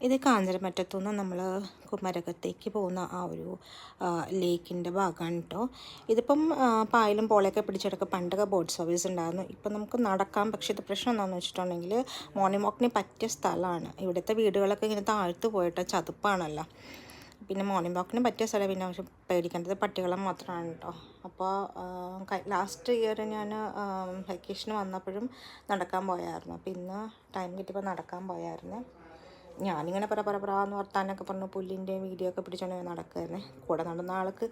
ഇത് കാഞ്ഞിരമറ്റത്തുനിന്ന് നമ്മൾ കുമരകത്തേക്ക് പോകുന്ന ആ ഒരു ലേക്കിൻ്റെ ഭാഗമാണ് കേട്ടോ. ഇതിപ്പം പായലും പോളയൊക്കെ പിടിച്ചെടുക്കുക. പണ്ടൊക്കെ ബോട്ട് സർവീസ് ഉണ്ടായിരുന്നു. ഇപ്പം നമുക്ക് നടക്കാം. പക്ഷേ ഇത് പ്രശ്നം എന്താണെന്ന് വെച്ചിട്ടുണ്ടെങ്കിൽ മോർണിംഗ് വാക്കിന് പറ്റിയ സ്ഥലമാണ്. ഇവിടുത്തെ വീടുകളൊക്കെ ഇങ്ങനെ താഴ്ത്തു പോയിട്ട് ചതുപ്പാണല്ലോ. പിന്നെ മോർണിംഗ് വാക്കിന് പറ്റിയ സ്ഥലം. പിന്നെ പക്ഷെ പേടിക്കേണ്ടത് പട്ടികളെ മാത്രമാണ് കേട്ടോ. അപ്പോൾ ലാസ്റ്റ് ഇയർ ഞാൻ വെക്കേഷന് വന്നപ്പോഴും നടക്കാൻ പോയായിരുന്നു. അപ്പോൾ ഇന്ന് ടൈം കിട്ടിയപ്പോൾ നടക്കാൻ പോയായിരുന്നു. ഞാനിങ്ങനെ പറയാന്ന് വർത്താനൊക്കെ പറഞ്ഞു പുല്ലിൻ്റെയും വീഡിയോ ഒക്കെ പിടിച്ചോണ്ട് നടക്കുമായിരുന്നേ. കൂടെ നടന്ന ആൾക്ക്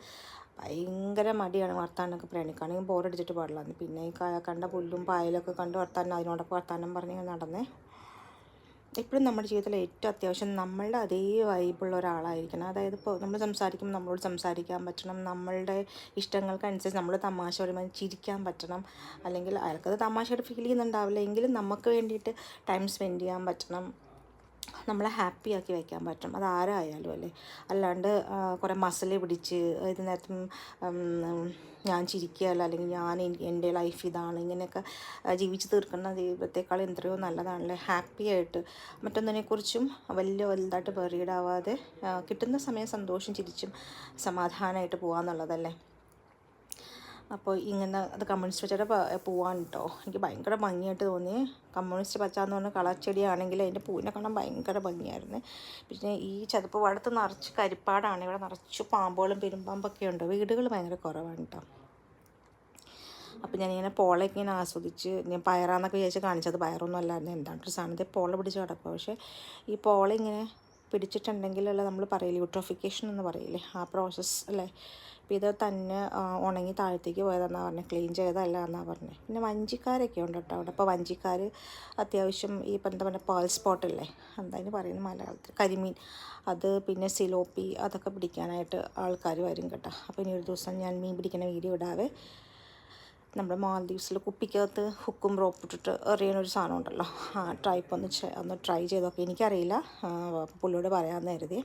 ഭയങ്കര മടിയാണ് വർത്താനൊക്കെ പ്രേണിക്കാണെങ്കിൽ ബോറടിച്ചിട്ട് പാടില്ലായിരുന്നു. പിന്നെ ഈ കണ്ട പുല്ലും പായലൊക്കെ കണ്ട് വർത്താനം അതിനോടൊക്കെ വർത്താനം പറഞ്ഞ് നടന്നേ. എപ്പോഴും നമ്മുടെ ജീവിതത്തിൽ ഏറ്റവും അത്യാവശ്യം നമ്മളുടെ അതേ വൈബുള്ള ഒരാളായിരിക്കണം. അതായത് ഇപ്പോൾ നമ്മൾ സംസാരിക്കുമ്പോൾ നമ്മളോട് സംസാരിക്കാൻ പറ്റണം. നമ്മളുടെ ഇഷ്ടങ്ങൾക്കനുസരിച്ച് നമ്മൾ തമാശ പറയുമ്പോൾ ചിരിക്കാൻ പറ്റണം. അല്ലെങ്കിൽ അയാൾക്കത് തമാശയായിട്ട് ഫീൽ ചെയ്യുന്നുണ്ടാവില്ല എങ്കിലും നമുക്ക് വേണ്ടിയിട്ട് ടൈം സ്പെൻഡ് ചെയ്യാൻ പറ്റണം. നമ്മളെ ഹാപ്പിയാക്കി വയ്ക്കാൻ പറ്റും. അതാരായാലും അല്ലേ. അല്ലാണ്ട് കുറേ മസിൽ പിടിച്ച് ഇതിനകത്തും ഞാൻ ചിരിക്കുകയല്ല അല്ലെങ്കിൽ എൻ്റെ ലൈഫ് ഇതാണ് ഇങ്ങനെയൊക്കെ ജീവിച്ച് തീർക്കുന്ന ജീവിതത്തെക്കാൾ എത്രയോ നല്ലതാണല്ലേ ഹാപ്പി ആയിട്ട് മറ്റൊന്നിനെക്കുറിച്ചും വലുതായിട്ട് വെറിയിടാവാതെ കിട്ടുന്ന സമയം സന്തോഷം ചിരിച്ചും സമാധാനമായിട്ട് പോകാമെന്നുള്ളതല്ലേ. അപ്പോൾ ഇങ്ങനെ അത് കമ്മ്യൂണിസ്റ്റ് പച്ചയുടെ പൂവാണ് കേട്ടോ. എനിക്ക് ഭയങ്കര ഭംഗിയായിട്ട് തോന്നി. കമ്മ്യൂണിസ്റ്റ് പച്ച എന്ന് പറഞ്ഞ കളർച്ചെടിയാണെങ്കിൽ അതിൻ്റെ പൂവിനെ കാണാൻ ഭയങ്കര ഭംഗിയായിരുന്നു. പിന്നെ ഈ ചതുപ്പ് പാടത്ത് നിറച്ച് കരിപ്പാടാണ്. ഇവിടെ നിറച്ച് പാമ്പുകളും പെരുമ്പാമ്പൊക്കെ ഉണ്ട്. വീടുകൾ ഭയങ്കര കുറവാണ് കേട്ടോ. അപ്പോൾ ഞാനിങ്ങനെ പോളയൊക്കെ ഇങ്ങനെ ആസ്വദിച്ച് ഞാൻ പയറാന്നൊക്കെ വിചാരിച്ച് കാണിച്ചത് പയറൊന്നും അല്ലായിരുന്നു. എന്താണ് ഒരു സാധനത്തെ പോള പിടിച്ച് കിടക്കുക. പക്ഷേ ഈ പോള ഇങ്ങനെ പിടിച്ചിട്ടുണ്ടെങ്കിലല്ല നമ്മൾ പറയില്ലേ യൂട്രോഫിക്കേഷൻ എന്ന് പറയില്ലേ ആ പ്രോസസ്സ് അല്ലേ. അപ്പോൾ ഇത് തന്നെ ഉണങ്ങി താഴത്തേക്ക് പോയതെന്നാണ് പറഞ്ഞത്. ക്ലീൻ ചെയ്തതല്ല എന്നാണ് പറഞ്ഞത്. പിന്നെ വഞ്ചിക്കാരൊക്കെ ഉണ്ട് കേട്ടോ അവിടെ. അപ്പോൾ വഞ്ചിക്കാർ അത്യാവശ്യം ഈ എന്താ പറയുക പേൾ സ്പോട്ടല്ലേ എന്തായാലും പറയുന്നത് മലയാളത്തിൽ കരിമീൻ അത് പിന്നെ സിലോപ്പി അതൊക്കെ പിടിക്കാനായിട്ട് ആൾക്കാർ വരും കേട്ടോ. അപ്പോൾ ഇനി ഒരു ദിവസം ഞാൻ മീൻ പിടിക്കുന്ന വീഡിയോ ഇടാവേ. നമ്മുടെ മാൽദീവ്സിൽ കുപ്പിക്കകത്ത് ഹുക്കും റോപ്പ് ഇട്ടിട്ട് എറിയുന്നൊരു സാധനം ഉണ്ടല്ലോ. ആ ടൈപ്പ് ഒന്ന് ട്രൈ ചെയ്തൊക്കെ എനിക്കറിയില്ല. പുള്ളിയോട് പറയാമെന്ന് കരുതി.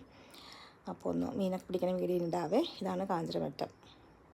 അപ്പോൾ ഒന്ന് മീനൊക്കെ പിടിക്കുന്ന വീഡിയോ ഉണ്ടാവേ. ഇതാണ് കാഞ്ഞിരമറ്റം.